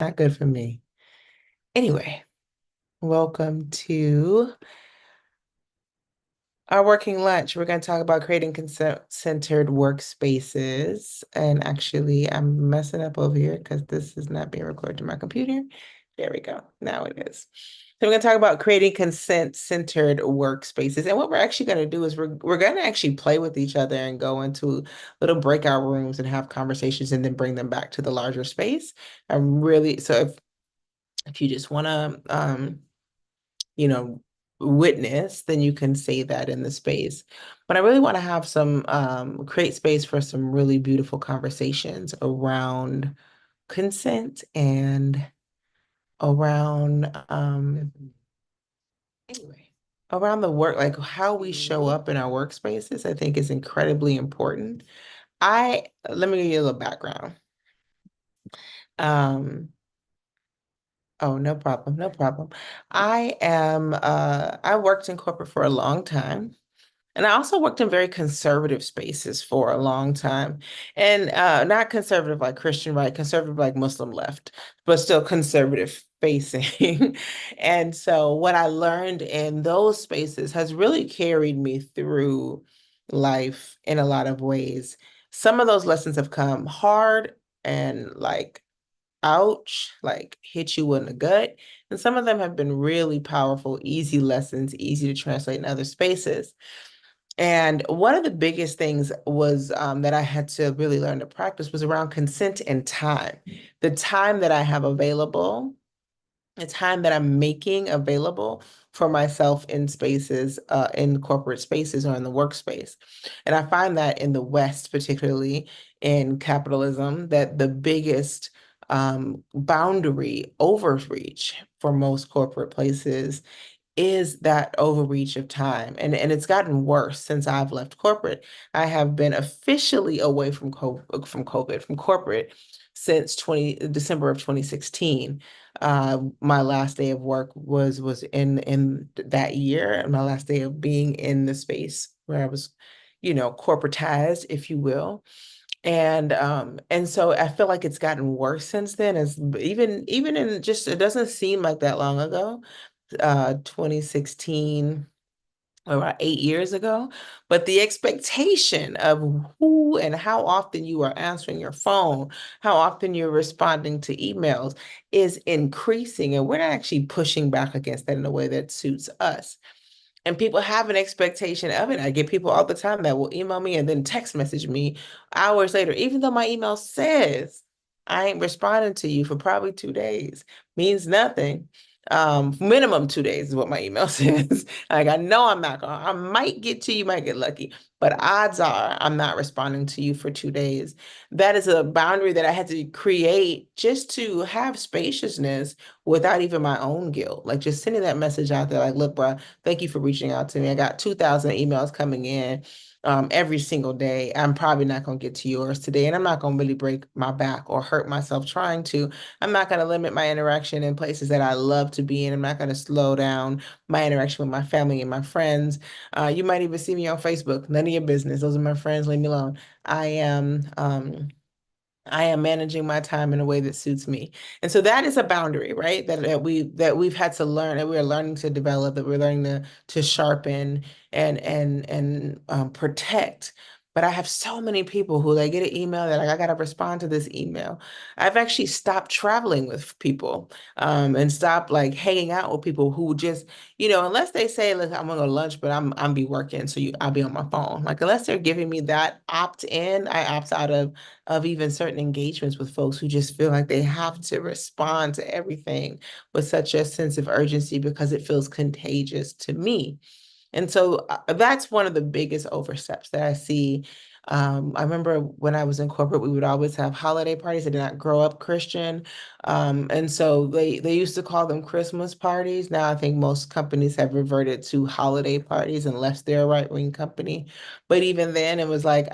Not good for me. Anyway, welcome to our working lunch. We're going to talk about creating consent-centered workspaces. And actually, I'm messing up over here because this is not being recorded to my computer. There we go. Now it is. So we're going to talk about creating consent-centered workspaces. And what we're actually going to do is we're going to actually play with each other and go into little breakout rooms and have conversations and then bring them back to the larger space. I'm really so if you just want to you know, witness, then you can say that in the space. But I really want to have some create space for some really beautiful conversations around consent and around anyway, around the work, like how we show up in our workspaces, I think is incredibly important. I Let me give you a little background. Um, Oh, no problem, no problem. I worked in corporate for a long time. And I also worked in very conservative spaces for a long time. And not conservative like Christian right, conservative like Muslim left, but still conservative facing. And so what I learned in those spaces has really carried me through life in a lot of ways. Some of those lessons have come hard and like ouch, like hit you in the gut. And some of them have been really powerful, easy lessons, easy to translate in other spaces. And one of the biggest things was that I had to really learn to practice was around consent and time. The time that I have available, the time that I'm making available for myself in spaces, in corporate spaces or in the workspace. And I find that in the West, particularly in capitalism, that the biggest boundary overreach for most corporate places is that overreach of time. And it's gotten worse since I've left corporate. I have been officially away from corporate since 20 December of 2016. My last day of work was in that year, and my last day of being in the space where I was, corporatized, if you will. And so I feel like it's gotten worse since then, as even in just it doesn't seem like that long ago, 2016, about 8 years ago. But the expectation of who and how often you are answering your phone, how often you're responding to emails is increasing. And we're not actually pushing back against that in a way that suits us. And people have an expectation of it. I get people all the time that will email me and then text message me hours later, even though my email says I ain't responding to you for probably 2 days, means nothing. Minimum 2 days is what my email says. Like I know I'm not gonna, I might get to you, might get lucky, but odds are I'm not responding to you for 2 days. That is a boundary that I had to create just to have spaciousness without even my own guilt. Like just sending that message out there, like, look, bro, thank you for reaching out to me. I got 2,000 emails coming in every single day. I'm probably not going to get to yours today, and I'm not going to really break my back or hurt myself trying to. I'm not going to limit my interaction in places that I love to be in. I'm not going to slow down my interaction with my family and my friends. You might even see me on Facebook. None of your business. Those are my friends. Leave me alone. I am I am managing my time in a way that suits me. And so that is a boundary, right? That we've had to learn, that we're learning to develop, that we're learning to sharpen and protect. But I have so many people who they get an email that like I gotta respond to this email. I've actually stopped traveling with people and stopped like hanging out with people who just, unless they say, look, I'm gonna go to lunch, but I'm be working, so I'll be on my phone. Like unless they're giving me that opt in, I opt out of even certain engagements with folks who just feel like they have to respond to everything with such a sense of urgency because it feels contagious to me. And so that's one of the biggest oversteps that I see. I remember when I was in corporate, we would always have holiday parties. I did not grow up Christian. And so they used to call them Christmas parties. Now I think most companies have reverted to holiday parties unless they're a right-wing company. But even then, it was like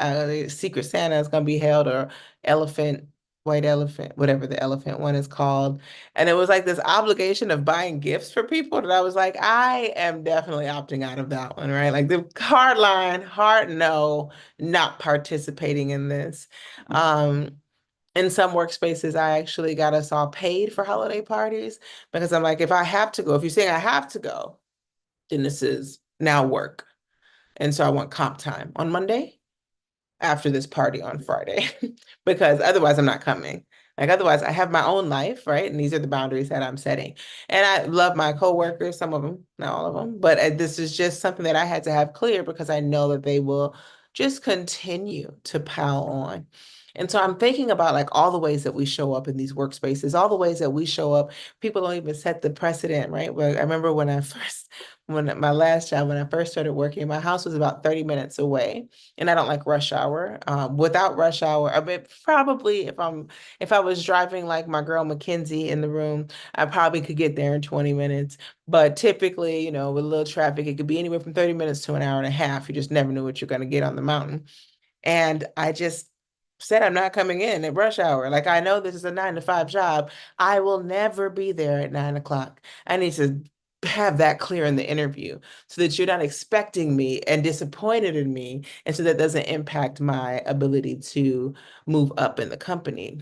Secret Santa is going to be held or elephant, white elephant, whatever the elephant one is called. And it was like this obligation of buying gifts for people that I was like, I am definitely opting out of that one, right? Like the hard line, hard no, not participating in this. Um, In some workspaces, I actually got us all paid for holiday parties because I'm like, if I have to go, if you're saying I have to go, then this is now work. And so I want comp time on Monday after this party on Friday because otherwise I'm not coming. Like otherwise I have my own life, right? And these are the boundaries that I'm setting. And I love my coworkers, some of them, not all of them, but this is just something that I had to have clear because I know that they will just continue to pile on. And so I'm thinking about like all the ways that we show up in these workspaces, all the ways that we show up. People don't even set the precedent, right? Well, I remember when my last job, when I first started working, my house was about 30 minutes away and I don't like rush hour. Without rush hour, I mean, probably if I was driving like my girl Mackenzie in the room, I probably could get there in 20 minutes. But typically, with a little traffic, it could be anywhere from 30 minutes to an hour and a half. You just never know what you're going to get on the mountain. And I just said I'm not coming in at rush hour. Like I know this is a 9 to 5 job. I will never be there at 9 o'clock. I need to have that clear in the interview so that you're not expecting me and disappointed in me. And so that doesn't impact my ability to move up in the company.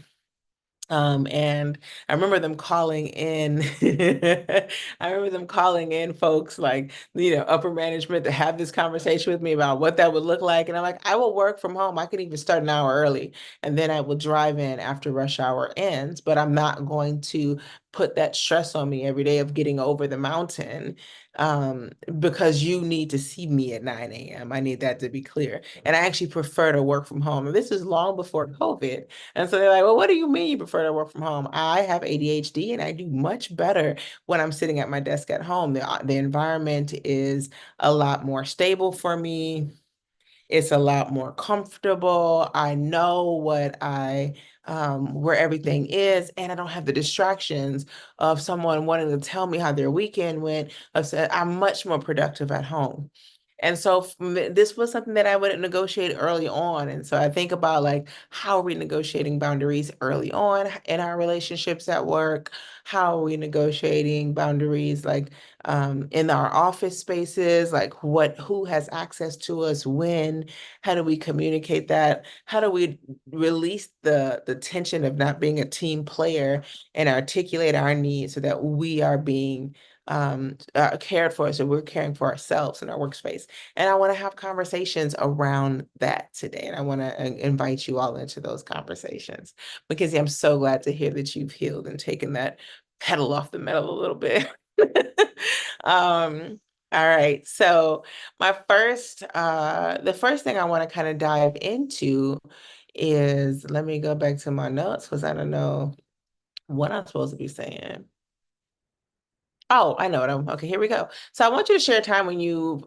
And I remember them calling in, I remember them calling in folks like, upper management to have this conversation with me about what that would look like. And I'm like, I will work from home. I can even start an hour early and then I will drive in after rush hour ends, but I'm not going to put that stress on me every day of getting over the mountain because you need to see me at 9 a.m. I need that to be clear. And I actually prefer to work from home. And this is long before COVID. And so they're like, well, what do you mean you prefer to work from home? I have ADHD and I do much better when I'm sitting at my desk at home. The environment is a lot more stable for me. It's a lot more comfortable. I know where everything is, and I don't have the distractions of someone wanting to tell me how their weekend went. I'm much more productive at home. And so this was something that I would negotiate early on. And so I think about like, how are we negotiating boundaries early on in our relationships at work? How are we negotiating boundaries like in our office spaces? Like who has access to us when? How do we communicate that? How do we release the tension of not being a team player and articulate our needs so that we are being cared for, so we're caring for ourselves in our workspace. And I want to have conversations around that today. And I want to invite you all into those conversations. Mackenzie, I'm so glad to hear that you've healed and taken that pedal off the metal a little bit. All right. So the first thing I want to kind of dive into is, let me go back to my notes because I don't know what I'm supposed to be saying. Oh, I know what okay, here we go. So I want you to share a time when you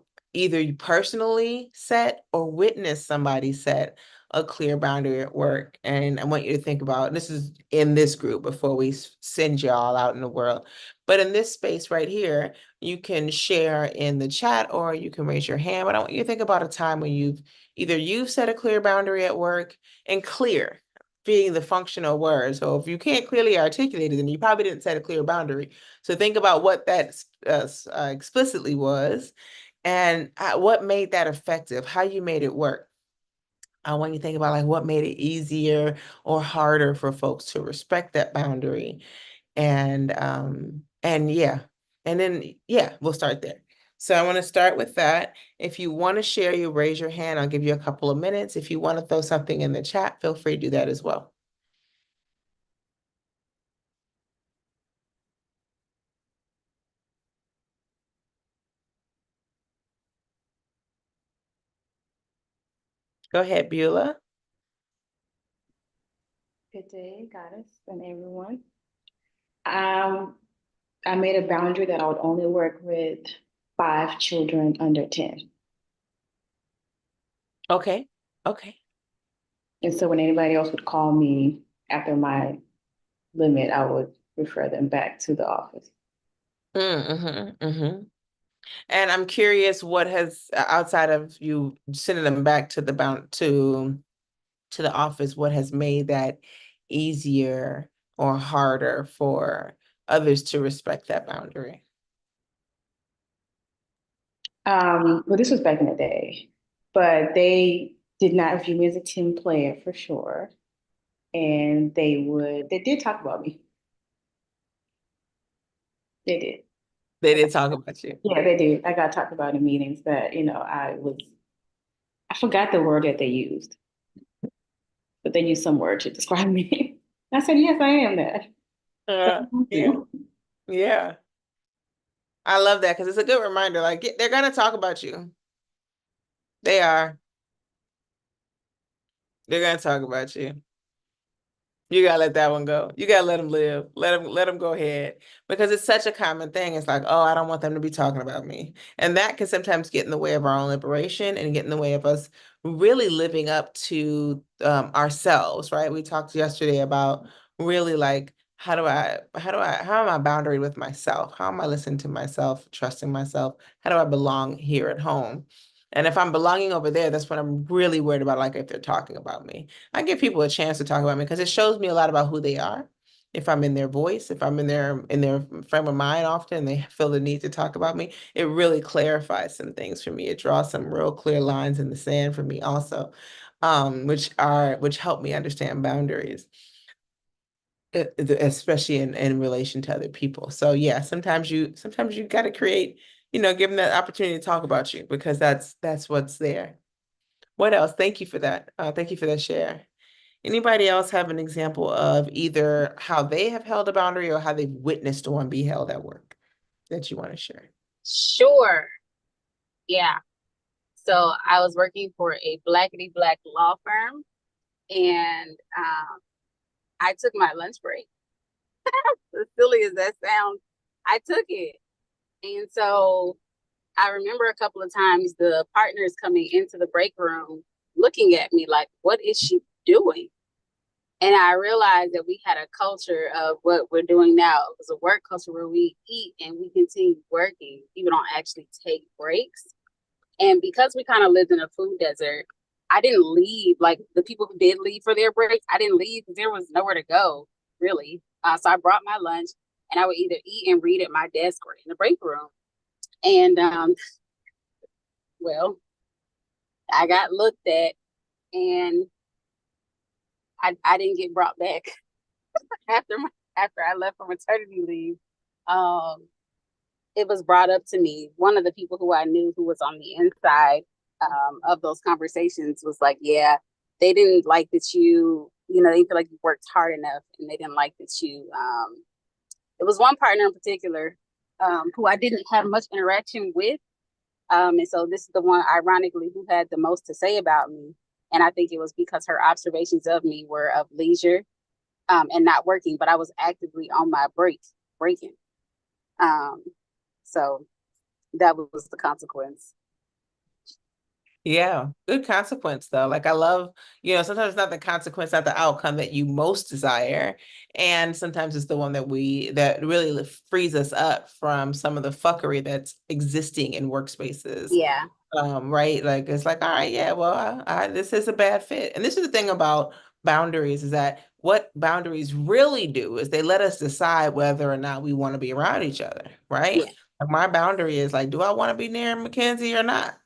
personally set or witnessed somebody set a clear boundary at work. And I want you to think about, this is in this group before we send you all out in the world. But in this space right here, you can share in the chat or you can raise your hand. But I want you to think about a time when you've set a clear boundary at work, and clear being the functional word. So if you can't clearly articulate it, then you probably didn't set a clear boundary. So think about what that explicitly was and what made that effective, how you made it work. I want you to think about like what made it easier or harder for folks to respect that boundary. And yeah, and then yeah, we'll start there. So I want to start with that. If you want to share, you raise your hand. I'll give you a couple of minutes. If you want to throw something in the chat, feel free to do that as well. Go ahead, Beulah. Good day, Goddess, and everyone. Um, I made a boundary that I would only work with 5 children under 10. Okay. Okay. And so when anybody else would call me after my limit, I would refer them back to the office. Mm-hmm, mm-hmm. And I'm curious what has outside of you sending them back to the to the office, what has made that easier or harder for others to respect that boundary? Well, this was back in the day, but they did not view me as a team player for sure. and they did talk about me. They did. They did talk about you. Yeah, they did. I got talked about in meetings that, I forgot the word that they used, but they used some word to describe me. I said, yes, I am that. But I want Yeah. to. Yeah. I love that because it's a good reminder. Like they're gonna talk about you. They are. They're gonna talk about you. You gotta let that one go. You gotta let them live. Let them go ahead because it's such a common thing. It's like, oh, I don't want them to be talking about me, and that can sometimes get in the way of our own liberation and get in the way of us really living up to ourselves, right? We talked yesterday about really like how am I boundary with myself? How am I listening to myself, trusting myself? How do I belong here at home? And if I'm belonging over there, that's what I'm really worried about, like if they're talking about me. I give people a chance to talk about me because it shows me a lot about who they are. If I'm in their voice, if I'm in their frame of mind often, they feel the need to talk about me, it really clarifies some things for me. It draws some real clear lines in the sand for me also, which help me understand boundaries, especially in relation to other people. So yeah, sometimes you got to create, give them that opportunity to talk about you because that's what's there. What else? Thank you for that. Thank you for that share. Anybody else have an example of either how they have held a boundary or how they've witnessed one be held at work that you want to share? Sure. Yeah. So I was working for a blackity black law firm, and I took my lunch break. As silly as that sounds, I took it. And so I remember a couple of times the partners coming into the break room looking at me like, what is she doing? And I realized that we had a culture of what we're doing now. It was a work culture where we eat and we continue working. People don't actually take breaks. And because we kind of lived in a food desert, I didn't leave. Like the people who did leave for their breaks, I didn't leave because there was nowhere to go, really. So I brought my lunch and I would either eat and read at my desk or in the break room. And well, I got looked at and I didn't get brought back after I left for maternity leave. Um, it was brought up to me. One of the people who I knew who was on the inside of those conversations was like, yeah, they didn't like that they feel like you worked hard enough and they didn't like that it was one partner in particular who I didn't have much interaction with. And so this is the one, ironically, who had the most to say about me. And I think it was because her observations of me were of leisure and not working, but I was actively on my breaking. Um, so that was the consequence. Yeah, good consequence though. Like I love, sometimes it's not the consequence, not the outcome that you most desire. And sometimes it's the one that really frees us up from some of the fuckery that's existing in workspaces. Yeah, Right? Like it's like, all right, yeah, well, this is a bad fit. And this is the thing about boundaries is that what boundaries really do is they let us decide whether or not we want to be around each other, right? yeah, Like my boundary is like, do I want to be near Mackenzie or not?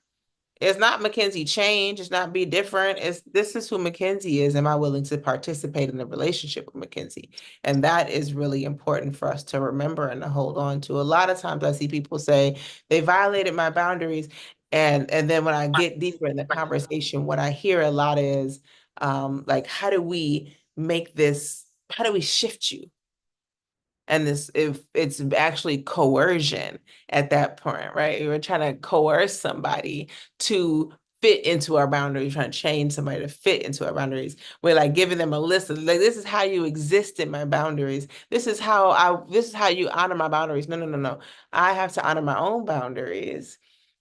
It's not Mackenzie change. It's not be different. This is who Mackenzie is. Am I willing to participate in the relationship with Mackenzie? And that is really important for us to remember and to hold on to. A lot of times I see people say they violated my boundaries. And then when I get deeper in the conversation, what I hear a lot is like, how do we shift you? And this, if it's actually coercion at that point, right? We're trying to coerce somebody to fit into our boundaries, trying to change somebody to fit into our boundaries. We're like giving them a list of like, this is how you exist in my boundaries. This is how you honor my boundaries. No, no, no, no. I have to honor my own boundaries.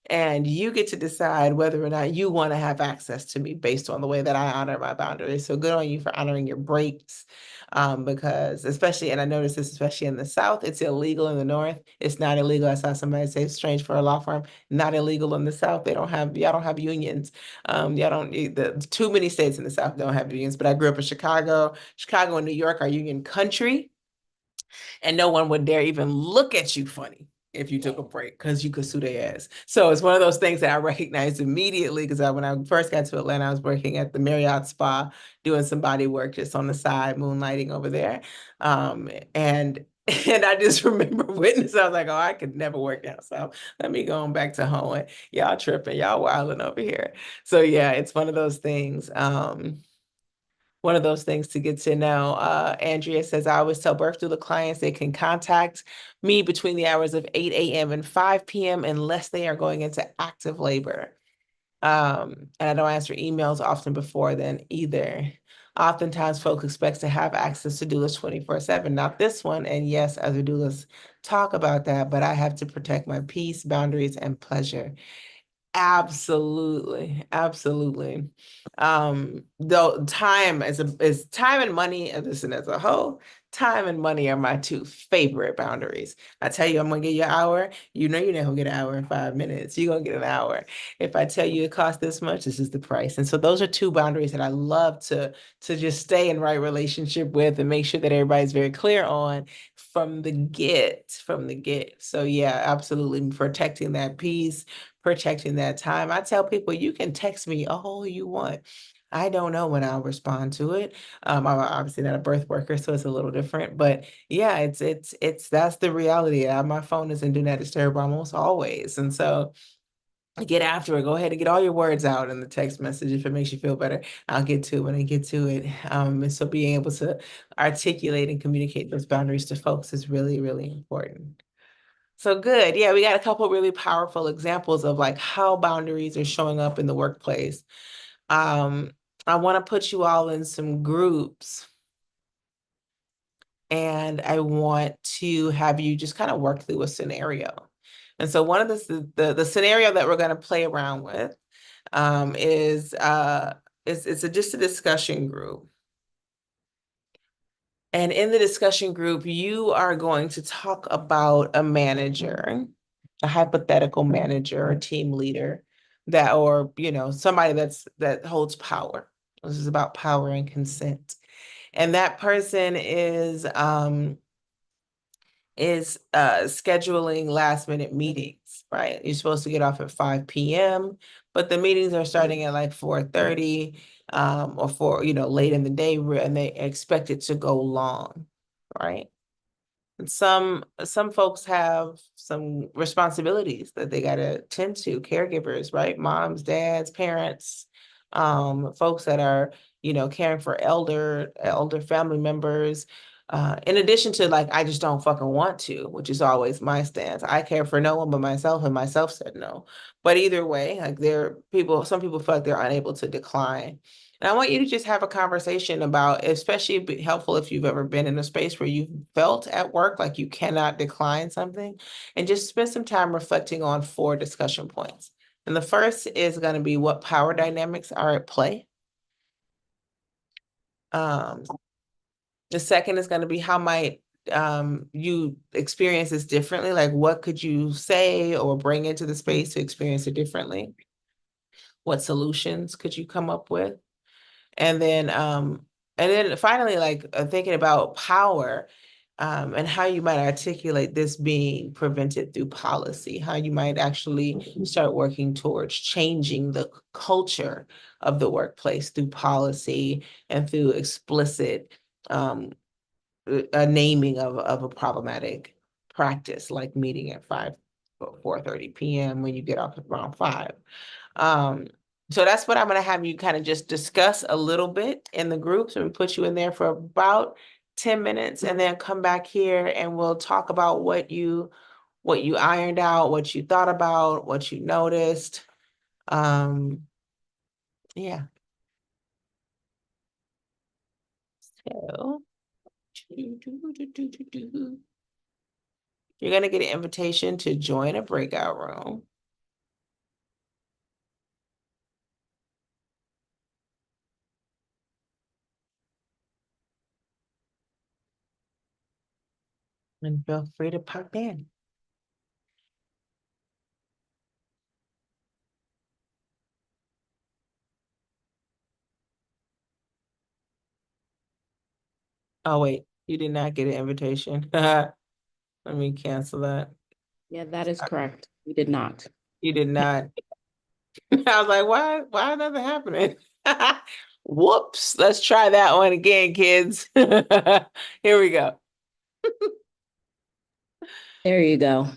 And you get to decide whether or not you want to have access to me based on the way that I honor my boundaries. So good on you for honoring your breaks. Because especially, and I noticed this especially in the South, it's illegal in the North. It's not illegal. I saw somebody say strange for a law firm, not illegal in the South. Y'all don't have unions. Y'all don't, too many states in the South don't have unions, but I grew up in Chicago. Chicago and New York are union country, and no one would dare even look at you funny. if you took a break because you could sue their ass. So it's one of those things that I recognized immediately because when I first got to Atlanta, I was working at the Marriott Spa doing some body work just on the side, moonlighting over there. And and I just remember witnessing, I was like, oh, I could never work down south. Let me go on back to home. Y'all tripping, y'all wilding over here. So yeah, it's one of those things. One of those things to get to know. Andrea says, I always tell birth doula clients they can contact me between the hours of 8 a.m. and 5 p.m. unless they are going into active labor. And I don't answer emails often before then either. Oftentimes, folks expect to have access to doulas 24/7. Not this one. And yes, other doulas talk about that, but I have to protect my peace, boundaries, and pleasure. Absolutely, absolutely. Though time is time and money, and listen, as a whole, time and money are my two favorite boundaries. I tell you I'm gonna give you an hour, you know you're not gonna get an hour in 5 minutes. You're gonna get an hour. If I tell you it costs this much, this is the price. And so those are two boundaries that I love to just stay in right relationship with and make sure that everybody's very clear on from the get. So yeah, absolutely protecting that peace, protecting that time. I tell people you can text me all you want. I don't know when I'll respond to it. I'm obviously not a birth worker, so it's a little different. But yeah, it's that's the reality. My phone is in do not disturb almost always, and so get after it. Go ahead and get all your words out in the text message if it makes you feel better. I'll get to it when I get to it. And so being able to articulate and communicate those boundaries to folks is really, really important. So good. Yeah, we got a couple really powerful examples of like how boundaries are showing up in the workplace. Um, I want to put you all in some groups and I want to have you just kind of work through a scenario. And so one of the scenario that we're going to play around with is it's just a discussion group. And in the discussion group, you are going to talk about a manager, a hypothetical manager or team leader that, or, you know, somebody that holds power. This is about power and consent. And that person is scheduling last minute meetings, right? You're supposed to get off at 5 p.m., but the meetings are starting at like 4:30 or late in the day, and they expect it to go long, right? And some folks have some responsibilities that they got to tend to, caregivers, right? Moms, dads, parents, folks that are, caring for elder family members. In addition to like, I just don't fucking want to, which is always my stance. I care for no one but myself, and myself said no. But either way, like some people feel like they're unable to decline. And I want you to just have a conversation about, especially it'd be helpful if you've ever been in a space where you felt at work like you cannot decline something, and just spend some time reflecting on 4 discussion points. And the first is going to be what power dynamics are at play. Um, the second is going to be how might you experience this differently? Like what could you say or bring into the space to experience it differently? What solutions could you come up with? And then finally, like thinking about power, and how you might articulate this being prevented through policy, how you might actually start working towards changing the culture of the workplace through policy and through explicit a naming of a problematic practice, like meeting at 4:30 p.m. when you get off at around 5. Um, so that's what I'm going to have you kind of just discuss a little bit in the group. So we put you in there for about 10 minutes and then come back here and we'll talk about what you ironed out, what you thought about, what you noticed. Yeah. So you're going to get an invitation to join a breakout room. And feel free to pop in. Oh, wait, you did not get an invitation. Let me cancel that. Yeah, that is correct. We did not. You did not. I was like, why is nothing happening? Whoops. Let's try that one again, kids. Here we go. There you go.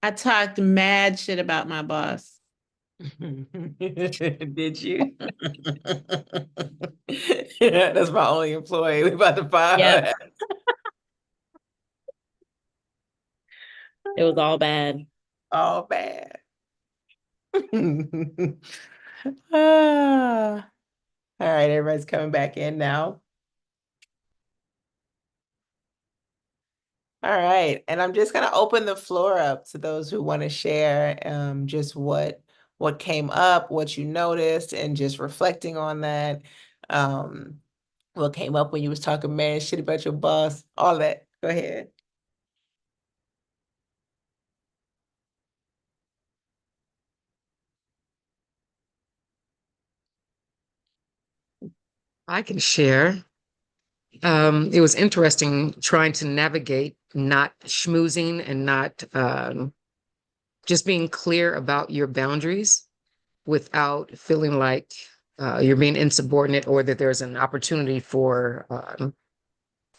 I talked mad shit about my boss. Did you? Yeah, that's my only employee. We about to Yep, fire. it was all bad. All bad. Ah. All right, everybody's coming back in now. All right, and I'm just gonna open the floor up to those who want to share just what came up, what you noticed, and just reflecting on that. Um, what came up when you was talking mad shit about your boss, all that. Go ahead. I can share. It was interesting trying to navigate not schmoozing and not just being clear about your boundaries without feeling like you're being insubordinate or that there's an opportunity for,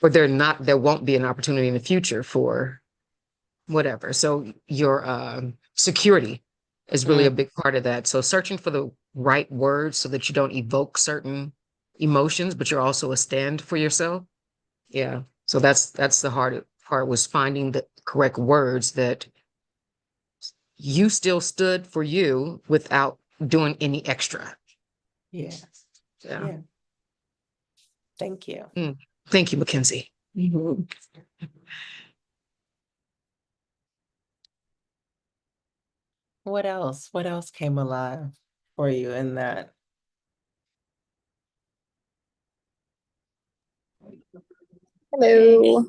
or there won't be an opportunity in the future for whatever. So your security is really a Mm, big part of that. So searching for the right words so that you don't evoke certain emotions, but you're also a stand for yourself. Yeah. So that's the hard part was finding the correct words that you still stood for you without doing any extra. yes. Yeah. Yeah. Thank you. Mm. Thank you, Mackenzie. Mhm. What else? What else came alive for you in that? Hello.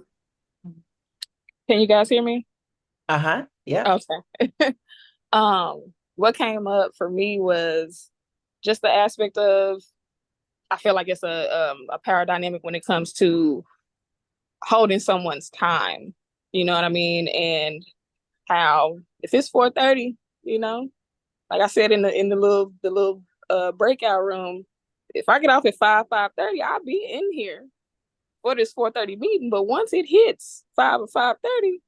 Can you guys hear me? Uh-huh. Yep. Okay. What came up for me was just the aspect of I feel like it's a power dynamic when it comes to holding someone's time. You know what I mean? And how if it's 4:30, you know, like I said in the little breakout room, if I get off at 5:30, I'll be in here for this 4:30 meeting. But once it hits 5 or 5:30,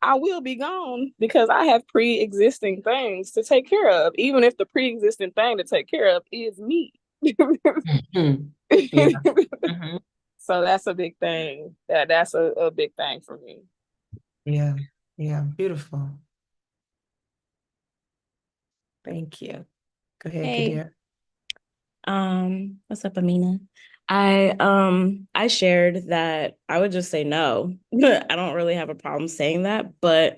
I will be gone because I have pre-existing things to take care of, even if the pre-existing thing to take care of is me. Mhm. Yeah. Mhm. So that's a big thing. That's a big thing for me. Yeah. Yeah. Beautiful. Thank you. Go ahead, Hey, Kadir. what's up, Amina? I shared that I would just say no. I don't really have a problem saying that, but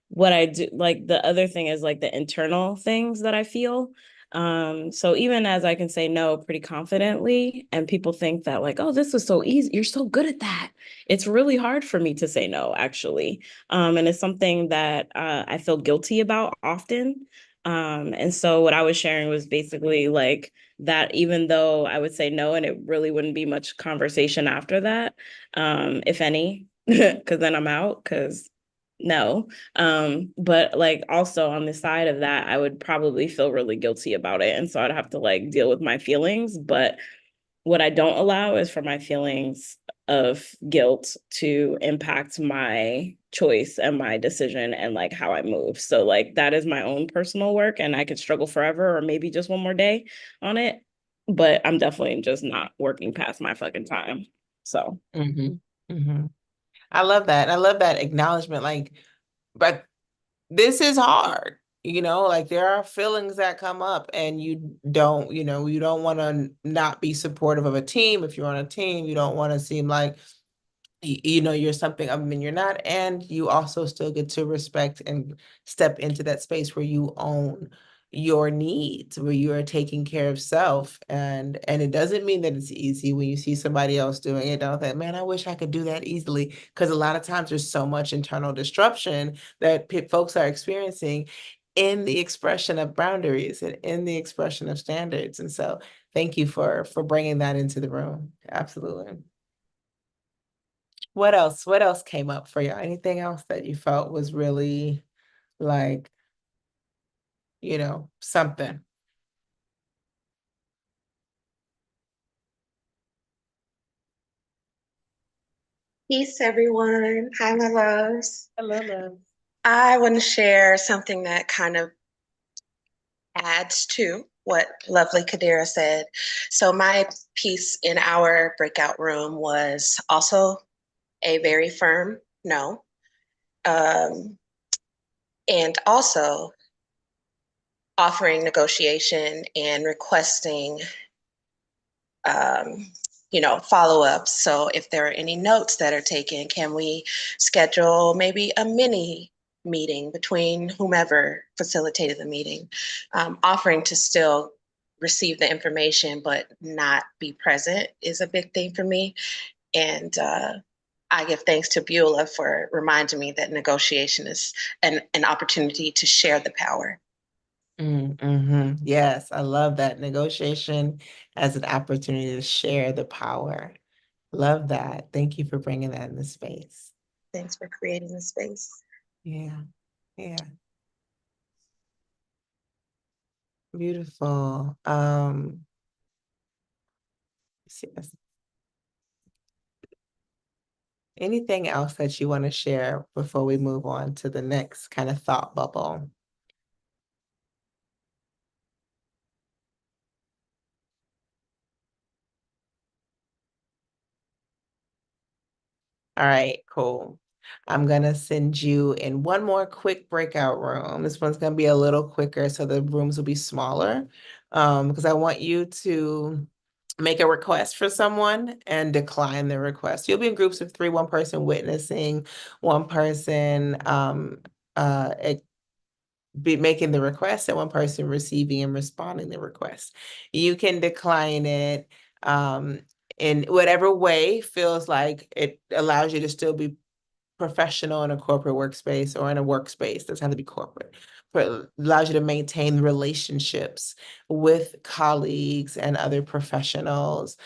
what I do, like the other thing is like the internal things that I feel. So even as I can say no pretty confidently, and people think that like, oh, this is so easy, you're so good at that. It's really hard for me to say no, actually. And it's something that I feel guilty about often. And so what I was sharing was basically like that even though I would say no and it really wouldn't be much conversation after that, if any, because then I'm out, because no. But like also on the side of that, I would probably feel really guilty about it. And so I'd have to like deal with my feelings. But what I don't allow is for my feelings of guilt to impact my choice and my decision and like how I move. So like that is my own personal work and I could struggle forever or maybe just one more day on it. But I'm definitely just not working past my fucking time. So Hmm. Hmm. I love that. I love that acknowledgement. Like, but this is hard, like there are feelings that come up and you don't want to not be supportive of a team. If you're on a team, you don't want to seem like you're something other than you're not, and you also still get to respect and step into that space where you own your needs, where you are taking care of self, and it doesn't mean that it's easy when you see somebody else doing it. Don't think, man, I wish I could do that easily, because a lot of times there's so much internal disruption that folks are experiencing in the expression of boundaries and in the expression of standards. And so thank you for bringing that into the room. Absolutely. What else? What else came up for you? Anything else that you felt was really like, something? Peace, everyone. Hi, my loves. Hello, love. I want to share something that kind of adds to what lovely Kadira said. So, my piece in our breakout room was also a very firm no. Um, and also offering negotiation and requesting um, follow-ups. So if there are any notes that are taken, can we schedule maybe a mini meeting between whomever facilitated the meeting, offering to still receive the information but not be present is a big thing for me. And I give thanks to Beulah for reminding me that negotiation is an opportunity to share the power. Yes, I love that. Negotiation as an opportunity to share the power. Love that. Thank you for bringing that in the space. Thanks for creating the space. Yeah, yeah. Beautiful. Yes. Anything else that you want to share before we move on to the next kind of thought bubble? All right, cool. I'm gonna send you in one more quick breakout room. This one's gonna be a little quicker, so the rooms will be smaller. Because I want you to make a request for someone and decline the request. You'll be in groups of three, one person witnessing, one person be making the request, and one person receiving and responding the request. You can decline it in whatever way feels like it allows you to still be professional in a corporate workspace or in a workspace. Doesn't have to be corporate, but it allows you to maintain relationships with colleagues and other professionals.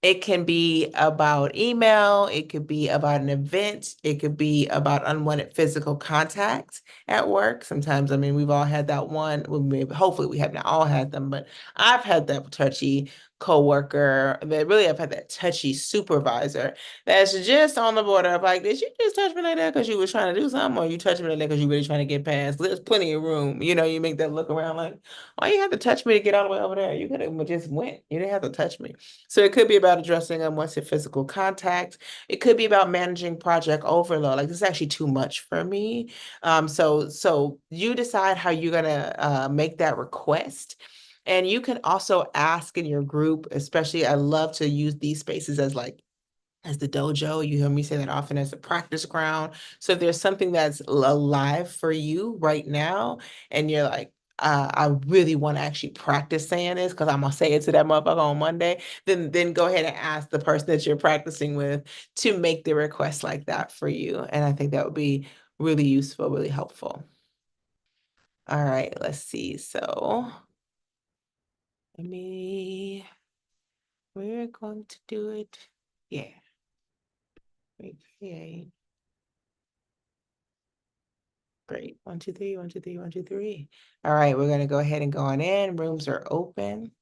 It can be about email, it could be about an event, it could be about unwanted physical contact at work. Sometimes, I mean, we've all had that one. Well, maybe, hopefully, we have not all had them, but I've had that touchy coworker. That really, I've had that touchy supervisor that's just on the border of like, did you just touch me like that because you was trying to do something, or you touched me like that because you really trying to get past? There's plenty of room. You make that look around like, why you have to touch me to get all the way over there? You could have just went. You didn't have to touch me. So it could be about addressing unwanted physical contact. It could be about managing project overload. Like, this is actually too much for me. So you decide how you're gonna make that request. And you can also ask in your group, especially I love to use these spaces as the dojo. You hear me say that often, as a practice ground. So if there's something that's alive for you right now, and you're like, I really want to actually practice saying this because I'm gonna say it to that motherfucker on Monday, then go ahead and ask the person that you're practicing with to make the request like that for you. And I think that would be really useful, really helpful. All right, let's see. So we're going to do it. Yeah. Recreate. Great. 1, 2, 3, 1, 2, 3, 1, 2, 3. All right, we're gonna go ahead and go on in. Rooms are open.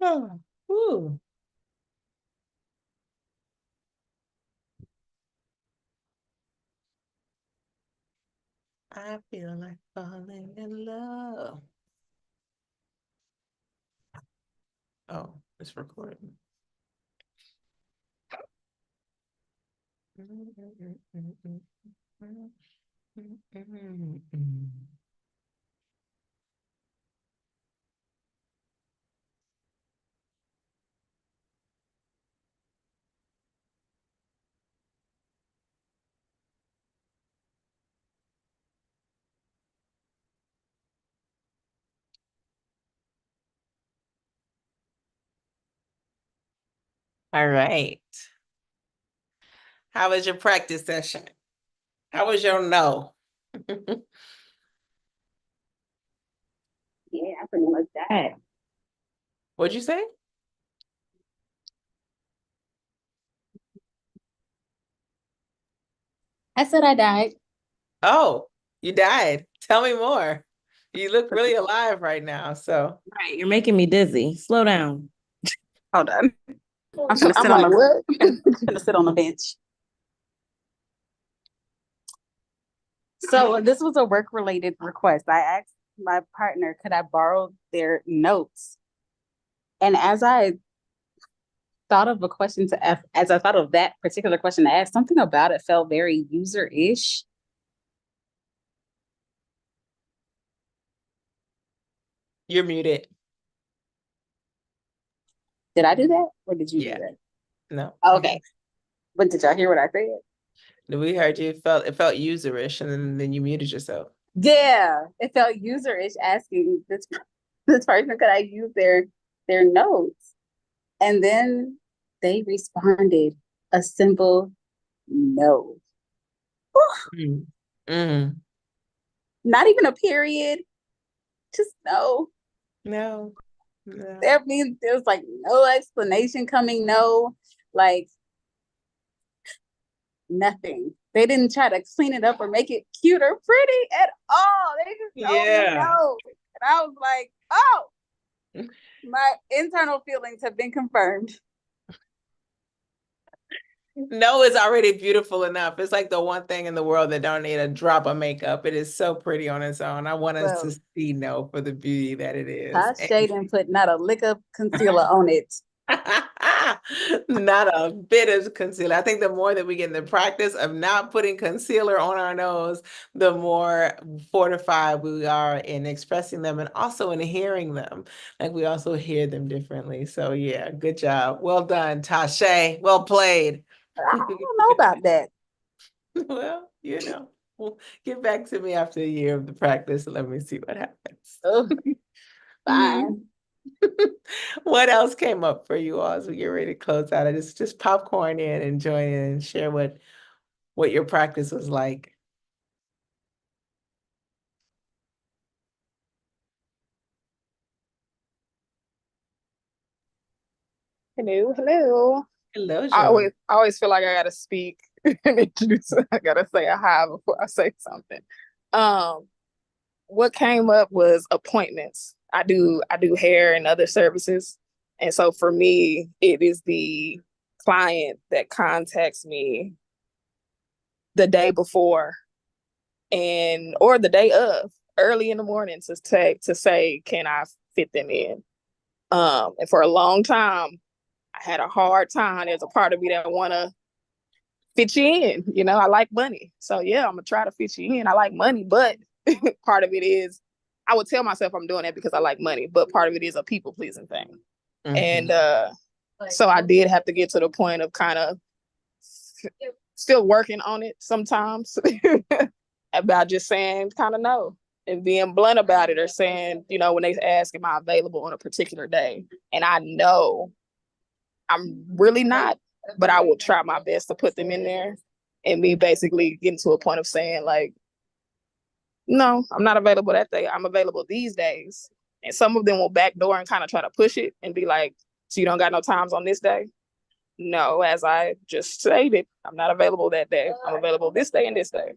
Oh, ooh. I feel like falling in love. Oh, it's recording. All right. How was your practice session? How was your no? Yeah, I pretty much died. What'd you say? I said I died. Oh, you died. Tell me more. You look really alive right now. So, Right, you're making me dizzy. Slow down. Hold on. I'm gonna I'm sit on like, what? I'm gonna sit on the bench. So this was a work-related request. I asked my partner, could I borrow their notes? And as I thought of a question to ask, as I thought of that particular question to ask, something about it felt very user-ish. you're muted. Did I do that? Or did you do Yeah. that? No. Okay. But did y'all hear what I said? We heard you. It felt userish, and then you muted yourself. Yeah. It felt user-ish asking this person, could I use their notes? And then they responded a simple no. Mm. Mm. Not even a period, just no. No. No. That means there's like no explanation coming, no, like nothing. They didn't try to clean it up or make it cute or pretty at all. They just told me Yeah. no. And I was like, oh, my internal feelings have been confirmed. No is already beautiful enough. It's like the one thing in the world that don't need a drop of makeup. It is so pretty on its own. I want us to Well, see no for the beauty that it is. Tasha didn't put not a lick of concealer on it. Not a bit of concealer. I think the more that we get in the practice of not putting concealer on our nose, the more fortified we are in expressing them and also in hearing them. Like we also hear them differently. So yeah, good job. Well done, Tasha. Well played. I don't know about that. Well, we'll get back to me after a year of the practice and let me see what happens. Oh, Mhm. fine. What else came up for you all as we get ready to close out? I just popcorn in and join in and share what your practice was like. Hello, hello. Hello, I Joy. always feel like I gotta speak and introduce. I gotta say a hi before I say something. Um, what came up was appointments. I do hair and other services, and so for me, it is the client that contacts me the day before and or the day of, early in the morning to say can I fit them in. And for a long time, I had a hard time. There's a part of me that wanna fit you in. I like money. So yeah, I'm gonna try to fit you in. I like money, but part of it is I would tell myself I'm doing that because I like money, but part of it is a people pleasing thing. And so I did have to get to the point of kind of still working on it sometimes about just saying kind of no and being blunt about it or saying, when they ask, am I available on a particular day? And I know I'm really not, but I will try my best to put them in there and me basically getting to a point of saying like, no, I'm not available that day. I'm available these days. And some of them will backdoor and kind of try to push it and be like, so you don't got no times on this day. no, as I just stated, I'm not available that day. I'm available this day and this day.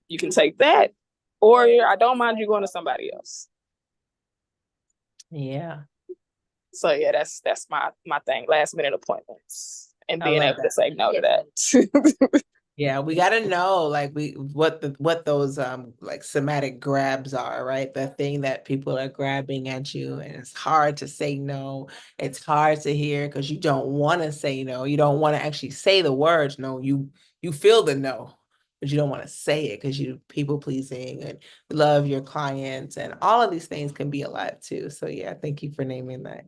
You can take that, or I don't mind you going to somebody else. Yeah, So yeah, that's my thing. Last minute appointments and I being love able to that. say no to that. Yeah, we got to know like what those like somatic grabs are, right? The thing that people are grabbing at you, and it's hard to say no. It's hard to hear because you don't want to say no. You don't want to actually say the words no. You feel the no, but you don't want to say it because you people pleasing and love your clients, and all of these things can be a lot too. So yeah, thank you for naming that.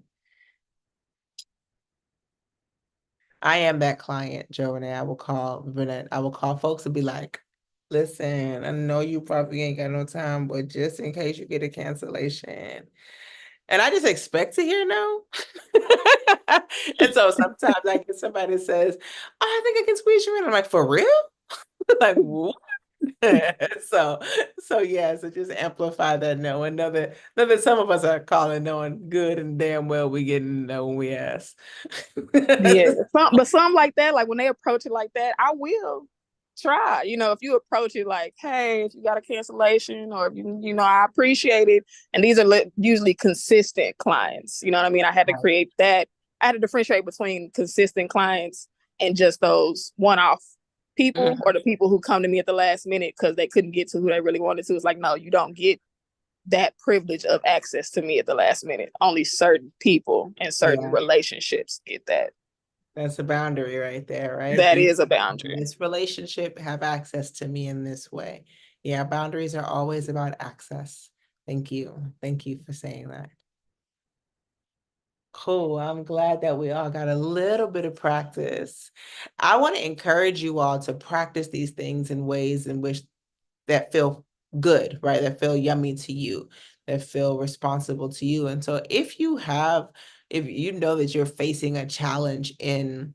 I am that client, Joe, and I will call Renee. I will call folks and be like, listen, I know you probably ain't got no time, but just in case you get a cancellation. And I just expect to hear no. And so sometimes I get somebody that says, oh, I think I can squeeze you in. I'm like, for real? Like, what? So, so yeah, so just amplify that no and know that some of us are calling knowing good and damn well we getting no when we ask. Yeah, but some like that, like when they approach it like that, I will try. You know, if you approach it like, hey, if you got a cancellation, or if you know, I appreciate it. And these are usually consistent clients. You know what I mean? I had to create that. I had to differentiate between consistent clients and just those one-off people, or the people who come to me at the last minute because they couldn't get to who they really wanted to. It's like, no, you don't get that privilege of access to me at the last minute. Only certain people and certain relationships get that. That's a boundary right there, right? That is a boundary. This relationship have access to me in this way. Yeah, boundaries are always about access. Thank you. Thank you for saying that. Cool. I'm glad that we all got a little bit of practice. I want to encourage you all to practice these things in ways in which that feel good, right? That feel yummy to you, that feel responsible to you. And so if you know that you're facing a challenge in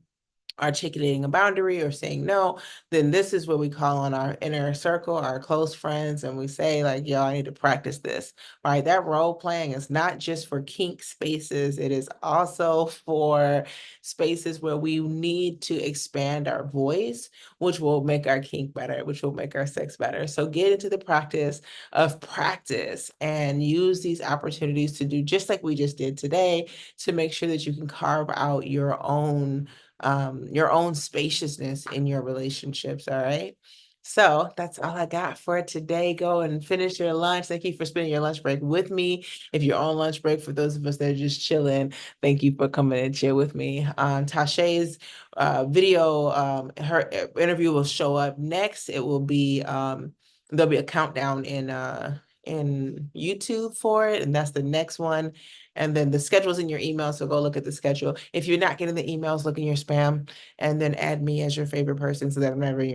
articulating a boundary or saying no, then this is what we call on our inner circle, our close friends, and we say like, yo, I need to practice this, right? That role playing is not just for kink spaces, it is also for spaces where we need to expand our voice, which will make our kink better, which will make our sex better. So get into the practice of practice and use these opportunities to do just like we just did today to make sure that you can carve out your own spaciousness in your relationships. All right. So that's all I got for today. Go and finish your lunch. Thank you for spending your lunch break with me. If you're on lunch break, for those of us that are just chilling, thank you for coming and chill with me. Tasha's video, her interview will show up next. It will be there'll be a countdown in YouTube for it, and that's the next one. And then the schedule's in your email, so go look at the schedule. If you're not getting the emails, look in your spam, and then add me as your favorite person so that I'm never in your